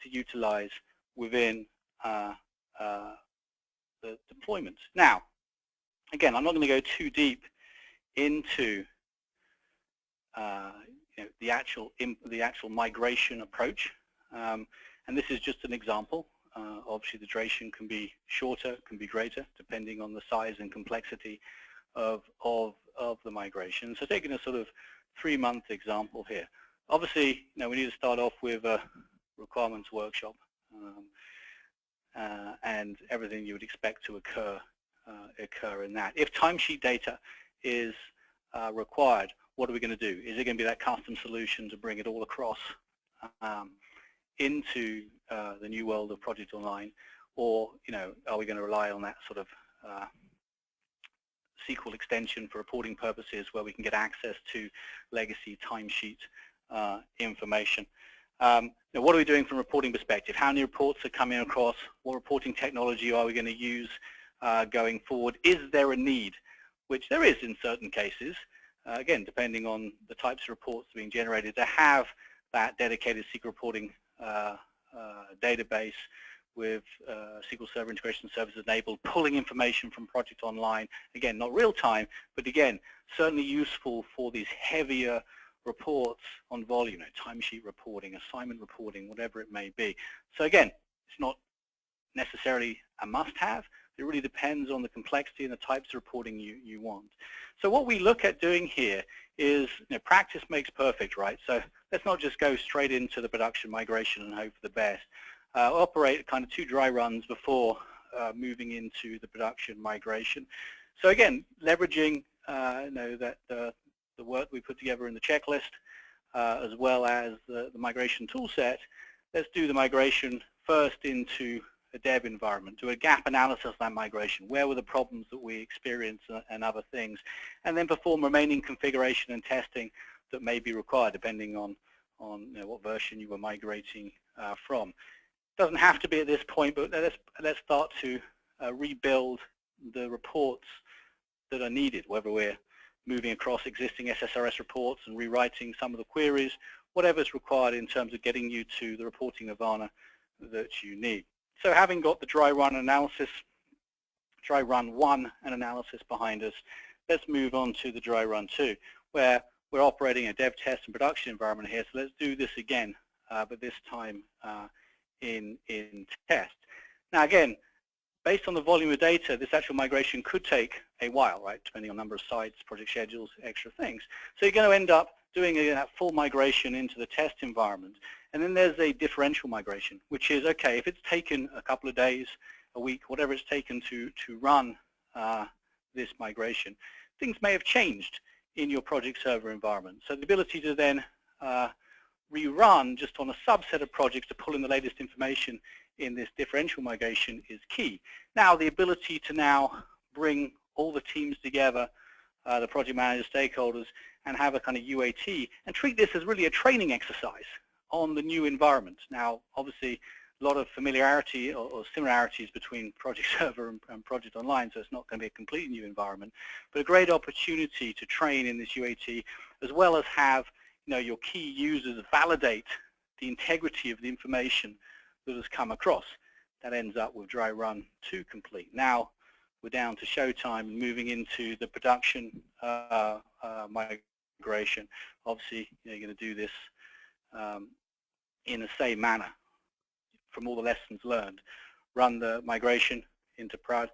to utilize within the deployment. Now, again, I'm not going to go too deep into the actual migration approach, and this is just an example. Obviously, the duration can be shorter, can be greater, depending on the size and complexity of the migration. So taking a sort of 3-month example here. Obviously, we need to start off with a requirements workshop and everything you would expect to occur occur in that. If timesheet data is required, what are we going to do? Is it going to be that custom solution to bring it all across into the new world of Project Online, or are we going to rely on that sort of SQL extension for reporting purposes where we can get access to legacy timesheet information? Now, what are we doing from a reporting perspective? How many reports are coming across? What reporting technology are we going to use going forward? Is there a need, which there is in certain cases, again, depending on the types of reports being generated, to have that dedicated SQL reporting database with SQL Server integration services enabled, pulling information from Project Online, again, not real time, but again, certainly useful for these heavier reports on volume, timesheet reporting, assignment reporting, whatever it may be. So again, it's not necessarily a must-have. It really depends on the complexity and the types of reporting you want. So what we look at doing here is, practice makes perfect, right? So let's not just go straight into the production migration and hope for the best. Operate kind of 2 dry runs before moving into the production migration. So again, leveraging that the work we put together in the checklist, as well as the migration tool set, let's do the migration first into a dev environment, do a gap analysis of that migration. Where were the problems that we experienced and other things, and then perform remaining configuration and testing that may be required depending on what version you were migrating from. Doesn't have to be at this point, but let's start to rebuild the reports that are needed, whether we're moving across existing SSRS reports and rewriting some of the queries, whatever's required in terms of getting you to the reporting nirvana that you need. So having got the dry run 1 and analysis behind us, let's move on to the dry run 2, where we're operating a dev test and production environment here. So let's do this again, but this time in test. Now again, based on the volume of data, this actual migration could take a while, right, depending on number of sites, project schedules, extra things. So you're going to end up doing that full migration into the test environment. And then there's a differential migration, which is, okay, if it's taken a couple of days, a week, whatever it's taken to run this migration, things may have changed in your project server environment. So the ability to then rerun just on a subset of projects to pull in the latest information in this differential migration is key. Now, the ability to now bring all the teams together, the project manager, stakeholders, and have a kind of UAT, and treat this as really a training exercise on the new environment. Now, obviously, a lot of familiarity or similarities between Project Server and Project Online, so it's not going to be a completely new environment, but a great opportunity to train in this UAT, as well as have your key users validate the integrity of the information that has come across. That ends up with dry run 2 complete. Now we're down to showtime, moving into the production migration. Obviously, you're going to do this in the same manner from all the lessons learned. Run the migration into prod,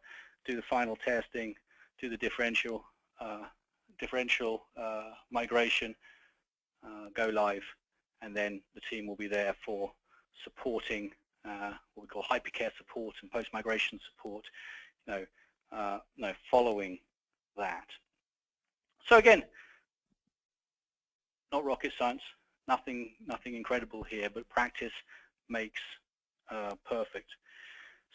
do the final testing, do the differential migration, go live, and then the team will be there for supporting what we call hypercare support and post-migration support, following that. So again, not rocket science, nothing incredible here, but practice makes perfect.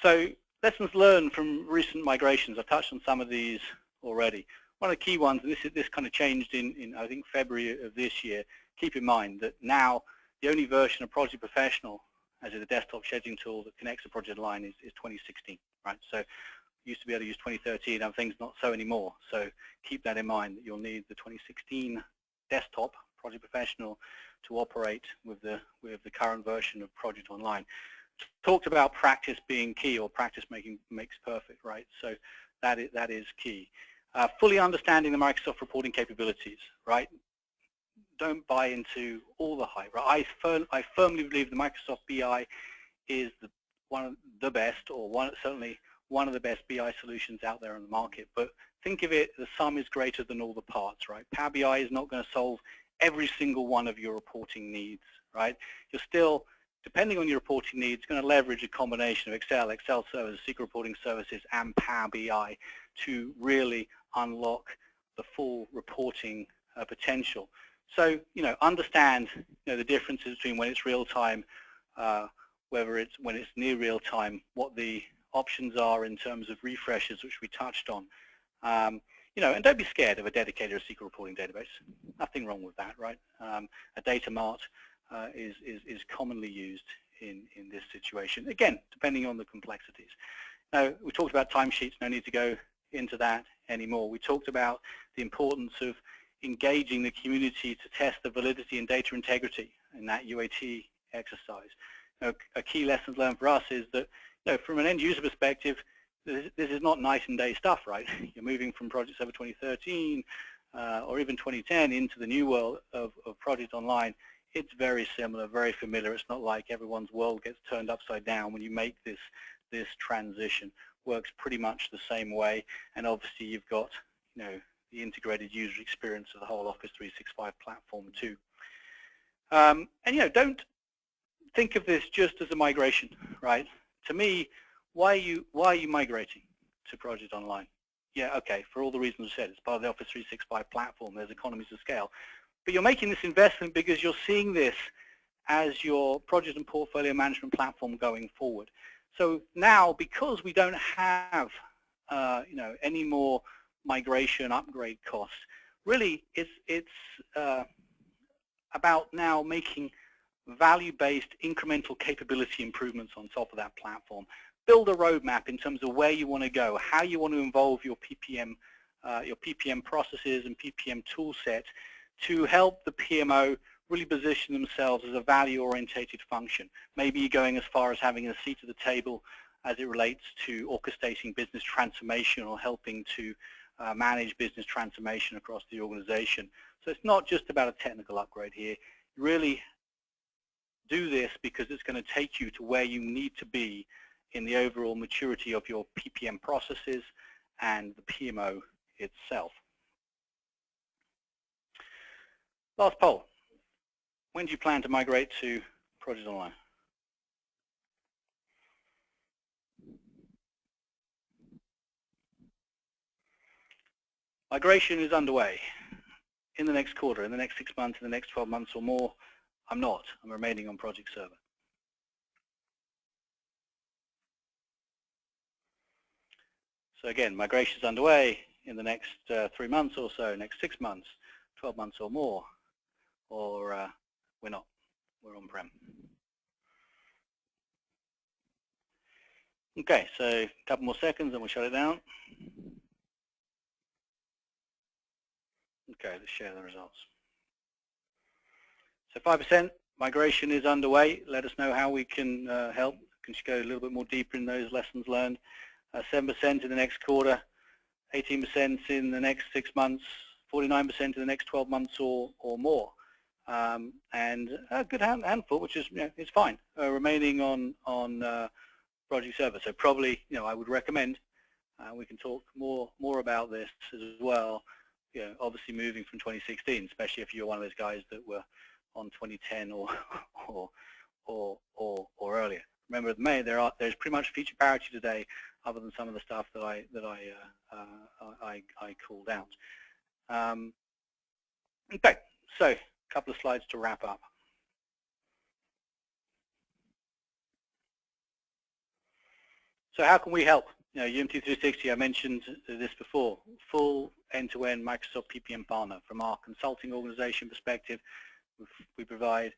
So lessons learned from recent migrations. I've touched on some of these already. One of the key ones, and this kind of changed in I think February of this year. Keep in mind that now the only version of Project Professional, as is a desktop scheduling tool that connects to Project Online, is 2016, right? So used to be able to use 2013, and things not so anymore. So keep that in mind, that you'll need the 2016 desktop Project Professional to operate with the current version of Project Online. Talked about practice being key, or practice makes perfect, right? So that is key. Fully understanding the Microsoft reporting capabilities, right? Don't buy into all the hype, right? I firmly believe the Microsoft BI is one of the best, or certainly one of the best BI solutions out there on the market. But think of it, the sum is greater than all the parts, right? Power BI is not going to solve every single one of your reporting needs, right? You're still depending on your reporting needs, going to leverage a combination of Excel servers, SQL reporting services, and Power BI to really unlock the full reporting potential. So, understand, the differences between when it's real time, when it's near real time, what the options are in terms of refreshes, which we touched on. And don't be scared of a dedicated SQL reporting database. Nothing wrong with that, right? A data mart is commonly used in this situation. Again, depending on the complexities. Now, we talked about timesheets. No need to go into that anymore. We talked about the importance of engaging the community to test the validity and data integrity in that UAT exercise. A key lesson learned for us is that, from an end user perspective, this is not night and day stuff, right? You're moving from Project Server 2013 or even 2010 into the new world of Project Online. It's very similar, very familiar. It's not like everyone's world gets turned upside down when you make this transition. Works pretty much the same way, and obviously you've got the integrated user experience of the whole Office 365 platform too. And don't think of this just as a migration, right? To me, why are you migrating to Project Online? Yeah, okay, for all the reasons I said, it's part of the Office 365 platform. There's economies of scale, but you're making this investment because you're seeing this as your project and portfolio management platform going forward. So now, because we don't have any more migration upgrade costs, really it's about now making value-based incremental capability improvements on top of that platform. Build a roadmap in terms of where you want to go, how you want to involve your PPM processes and PPM tool set to help the PMO really position themselves as a value-orientated function. Maybe you're going as far as having a seat at the table as it relates to orchestrating business transformation or helping to manage business transformation across the organization. So it's not just about a technical upgrade here. Really do this because it's going to take you to where you need to be in the overall maturity of your PPM processes and the PMO itself. Last poll. When do you plan to migrate to Project Online? Migration is underway. In the next quarter, in the next 6 months, in the next 12 months or more, I'm not. I'm remaining on Project Server. So again, migration is underway in the next 3 months or so, next 6 months, 12 months or more, or we're not. We're on-prem. Okay, so a couple more seconds and we'll shut it down. Okay, let's share the results. So 5% migration is underway. Let us know how we can help. We can go a little bit more deeper in those lessons learned. 7% in the next quarter, 18% in the next 6 months, 49% in the next 12 months or more. And a good handful, which is it's fine, remaining on Project Server. So probably I would recommend, we can talk more about this as well. Obviously moving from 2016, especially if you're one of those guys that were on 2010 or earlier. Remember, there's pretty much feature parity today, other than some of the stuff that I called out. Okay, so a couple of slides to wrap up. So how can we help? UMT360, I mentioned this before, full end-to-end Microsoft PPM partner. From our consulting organization perspective, we provide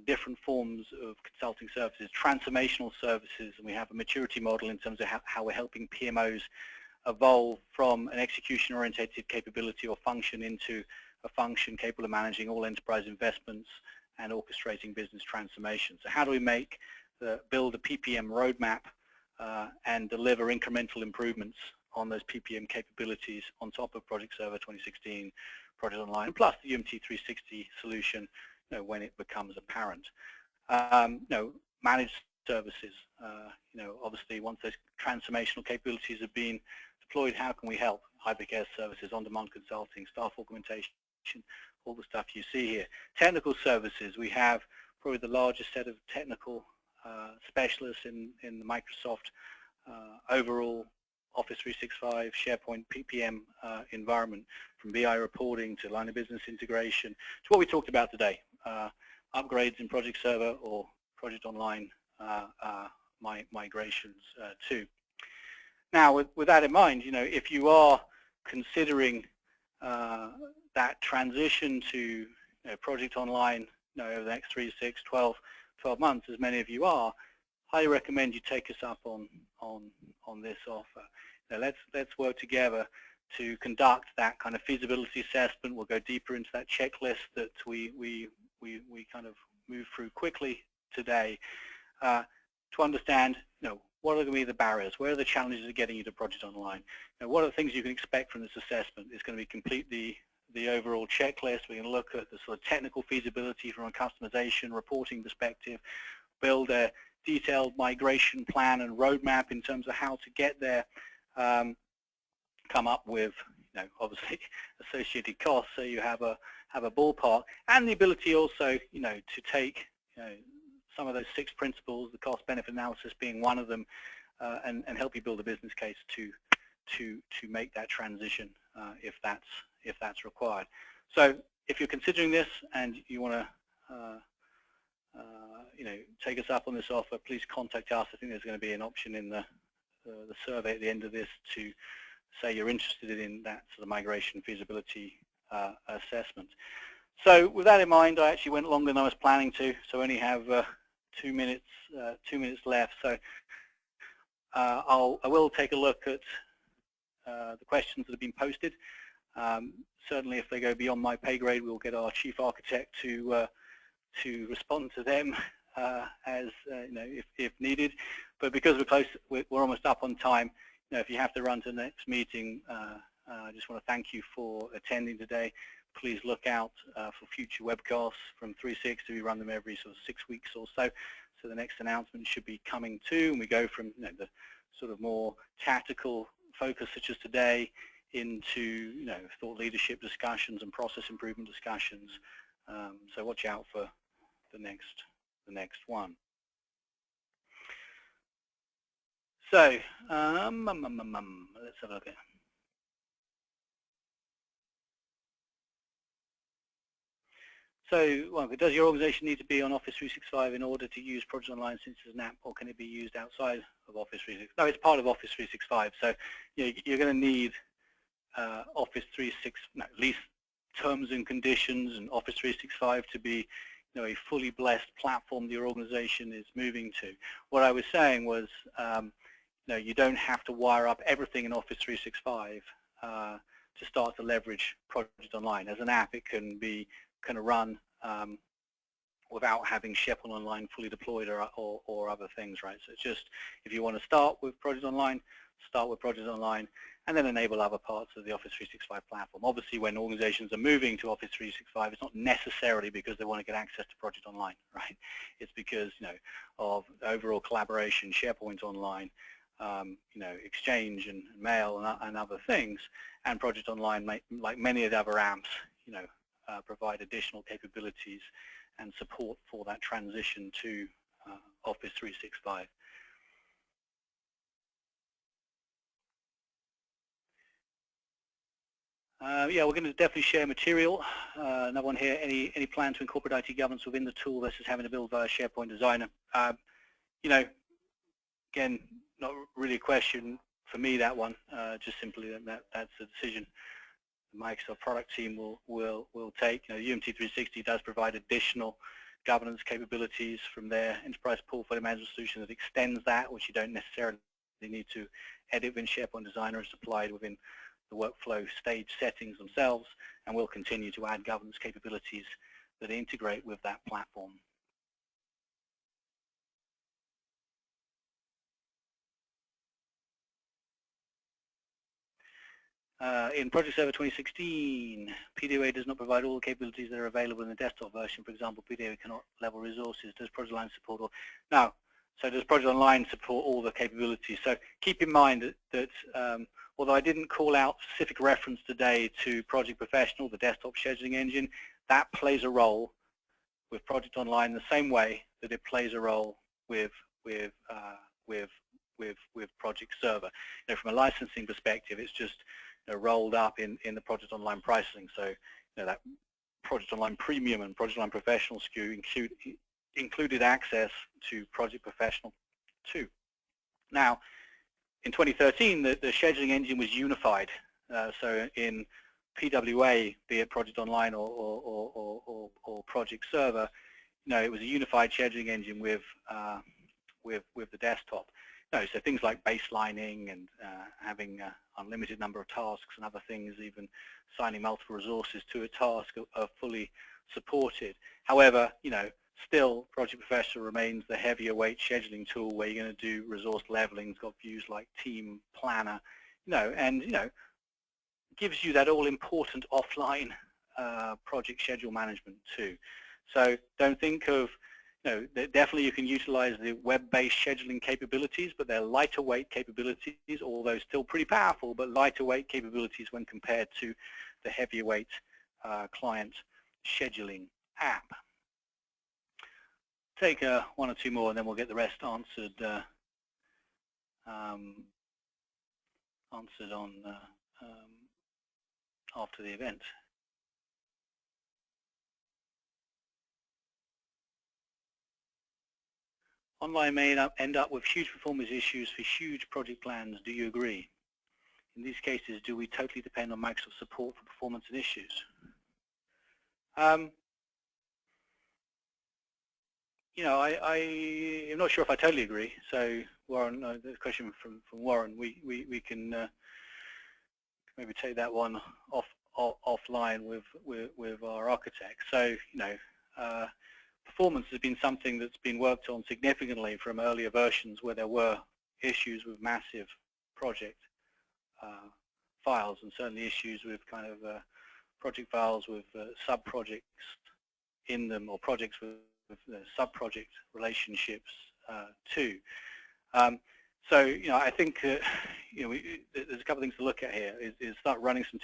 different forms of consulting services, transformational services, and we have a maturity model in terms of how we're helping PMOs evolve from an execution-oriented capability or function into a function capable of managing all enterprise investments and orchestrating business transformation. So how do we build a PPM roadmap and deliver incremental improvements on those PPM capabilities on top of Project Server 2016, Project Online, plus the UMT360 solution when it becomes apparent. Managed services, obviously once those transformational capabilities have been deployed, how can we help? Hypercare services, on-demand consulting, staff augmentation, all the stuff you see here. Technical services, we have probably the largest set of technical specialists in the Microsoft overall Office 365, SharePoint, PPM environment, from BI reporting to line of business integration to what we talked about today, upgrades in Project Server or Project Online migrations too. Now, with that in mind, if you are considering that transition to Project Online over the next 3, 6, 12 months, as many of you are, highly recommend you take us up on this offer. Let's work together to conduct that kind of feasibility assessment. We'll go deeper into that checklist that we kind of move through quickly today to understand, what are going to be the barriers? Where are the challenges of getting you to Project Online? What are the things you can expect from this assessment? It's going to be complete the overall checklist. We're going to look at the sort of technical feasibility from a customization, reporting perspective, build a detailed migration plan and roadmap in terms of how to get there, come up with, obviously associated costs, so you have a ballpark, and the ability also, to take, some of those 6 principles, the cost-benefit analysis being one of them, and help you build a business case to make that transition if that's required. So if you're considering this and you want to take us up on this offer, please contact us. I think there's going to be an option in the survey at the end of this to say you're interested in that sort of migration feasibility assessment. So with that in mind, I actually went longer than I was planning to, so I only have 2 minutes left. So I will take a look at the questions that have been posted. Certainly, if they go beyond my pay grade, we'll get our chief architect to respond to them as if needed. But because we're close, we're almost up on time. If you have to run to the next meeting, I just want to thank you for attending today. Please look out for future webcasts from 360. We run them every sort of 6 weeks or so. So the next announcement should be coming too, and we go from the sort of more tactical focus such as today into thought leadership discussions and process improvement discussions. So watch out for the next one. So let's have a look at. So, well, does your organization need to be on Office 365 in order to use Project Online since it's an app, or can it be used outside of Office 365? No, it's part of Office 365. So you're going to need Office 365, at least terms and conditions, and Office 365 to be a fully blessed platform your organization is moving to. What I was saying was, you don't have to wire up everything in Office 365 to start to leverage Project Online. As an app, it can be run without having SharePoint Online fully deployed or other things, right? So it's just, if you want to start with Project Online, start with Project Online, and then enable other parts of the Office 365 platform. Obviously, when organizations are moving to Office 365, it's not necessarily because they want to get access to Project Online, right? It's because, of overall collaboration, SharePoint Online, Exchange and Mail and other things, and Project Online, like many of the other apps, provide additional capabilities and support for that transition to Office 365. Yeah, we're going to definitely share material. Another one here, any plan to incorporate IT governance within the tool versus having to build via SharePoint Designer? Again, not really a question for me, that one, just simply that's a decision the Microsoft product team will take. UMT360 does provide additional governance capabilities from their enterprise portfolio management solution that extends that, which you don't necessarily need to edit when SharePoint Designer is applied within the workflow stage settings themselves, and we'll continue to add governance capabilities that integrate with that platform. In Project Server 2016, PDOA does not provide all the capabilities that are available in the desktop version. For example, PDOA cannot level resources. Does Project Online support all? No. So does Project Online support all the capabilities? So keep in mind that although I didn't call out specific reference today to Project Professional, the desktop scheduling engine, that plays a role with Project Online the same way that it plays a role with Project Server. From a licensing perspective, it's just rolled up in the Project Online pricing. So that Project Online Premium and Project Online Professional SKU included access to Project Professional too. Now, in 2013, the scheduling engine was unified. So in PWA, be it Project Online or Project Server, it was a unified scheduling engine with the desktop. So things like baselining and having unlimited number of tasks and other things, even assigning multiple resources to a task, are fully supported. However, still Project Professional remains the heavier weight scheduling tool where you're going to do resource leveling. It's got views like Team Planner, and gives you that all-important offline project schedule management too. So don't think of, definitely you can utilize the web-based scheduling capabilities, but they're lighter weight capabilities, although still pretty powerful, but lighter weight capabilities when compared to the heavier weight client scheduling app. Take one or two more and then we'll get the rest answered on after the event. Online may end up with huge performance issues for huge project plans. Do you agree? In these cases, do we totally depend on Microsoft support for performance and issues? I'm not sure if I totally agree. So, Warren, the question from Warren, we can maybe take that one offline with our architect. So, performance has been something that's been worked on significantly from earlier versions where there were issues with massive project files, and certainly issues with kind of project files with sub-projects in them, or projects with sub-project relationships too. So I think there's a couple of things to look at here. Is start running some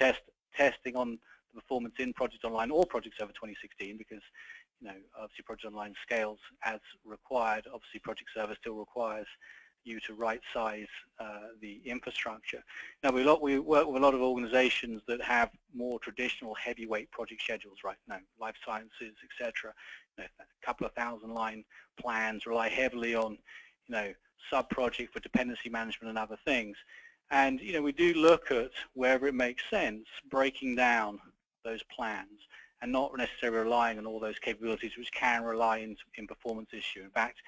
testing on the performance in Project Online or Project Server 2016, because obviously Project Online scales as required. Obviously Project Server still requires you to right-size the infrastructure. Now we work with a lot of organizations that have more traditional heavyweight project schedules right now, life sciences, etc. A couple of thousand line plans, rely heavily on sub-project for dependency management and other things. And we do look at, wherever it makes sense, breaking down those plans and not necessarily relying on all those capabilities which can rely in performance issue. In fact,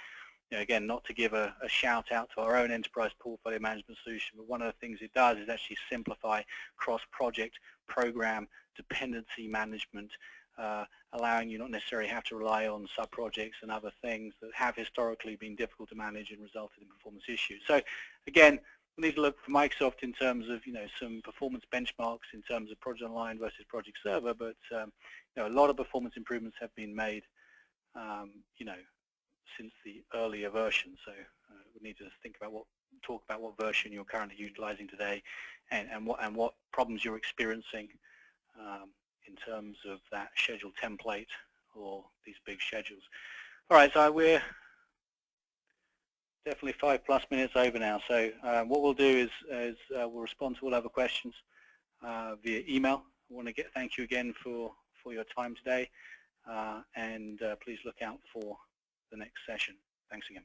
again, not to give a shout out to our own enterprise portfolio management solution, but one of the things it does is actually simplify cross-project program dependency management, allowing you not necessarily have to rely on sub-projects and other things that have historically been difficult to manage and resulted in performance issues. So again, we need to look for Microsoft in terms of some performance benchmarks in terms of Project Online versus Project Server, but a lot of performance improvements have been made since the earlier version. So we need to talk about what version you're currently utilizing today, and what problems you're experiencing in terms of that schedule template or these big schedules. All right, so we're definitely 5+ minutes over now. So what we'll do is we'll respond to all other questions via email. I want to thank you again for your time today, and please look out for the next session. Thanks again.